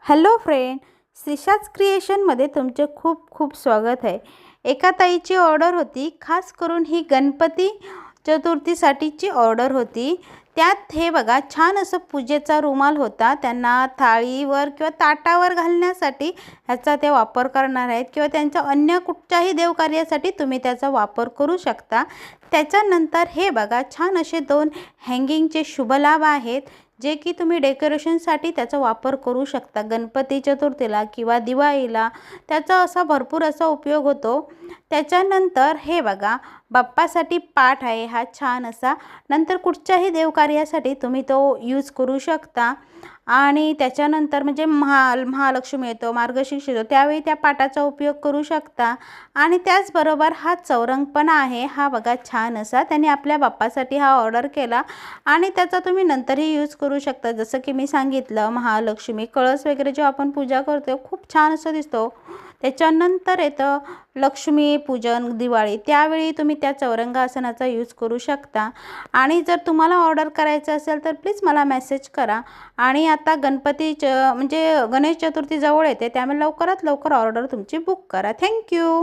Hello friend, श्रीशाच क्रिएशनमध्ये तुमचे खूप खूप स्वागत आहे। एका ताईची ऑर्डर होती, खास करून ही गणपती चतुर्थीसाठीची ऑर्डर होती। त्यात हे बघा छान असं पूजेचा रुमाल होता। त्यांना थाळीवर किंवा ताटावर घालण्यासाठी ह्याचा ते वापर करणार आहेत किंवा त्यांच्या अन्य कुठच्याही देवकार्यासाठी तुम्ही त्याचा वापर करू शकता। त्याच्यानंतर हे बघा छान असे दोन हँगिंगचे शुभलाभ आहेत, जे की तुम्ही डेकोरेशनसाठी त्याचा वापर करू शकता। गणपती चतुर्थीला किंवा दिवाळीला त्याचा असा भरपूर असा उपयोग होतो। त्याच्यानंतर हे बघा बाप्पासाठी पाट आहे हा छान असा, नंतर कुठच्याही देवकार्यासाठी तुम्ही तो यूज करू शकता। आणि त्याच्यानंतर म्हणजे महालक्ष्मी येतो, मार्गशीर्ष येतो, त्यावेळी त्या पाटाचा उपयोग करू शकता। आणि त्याचबरोबर हा चौरंग पण आहे, हा बघा छान असा त्याने आपल्या बाप्पासाठी हा ऑर्डर केला आणि त्याचा तुम्ही नंतरही यूज करू शकता। जसं की मी सांगितलं, महालक्ष्मी कळस वगैरे जेव्हा आपण पूजा करतो खूप छान असं दिसतो। त्याच्यानंतर येतं लक्ष्मी पूजन दिवाळी, त्यावेळी तुम्ही त्या चौरंगासनाचा यूज करू शकता। आणि जर तुम्हाला ऑर्डर करायचं असेल तर प्लीज मला मेसेज करा। आणि आता म्हणजे गणेश चतुर्थी जवळ येते, त्यामुळे लवकरात लवकर ऑर्डर तुमची बुक करा। थँक्यू।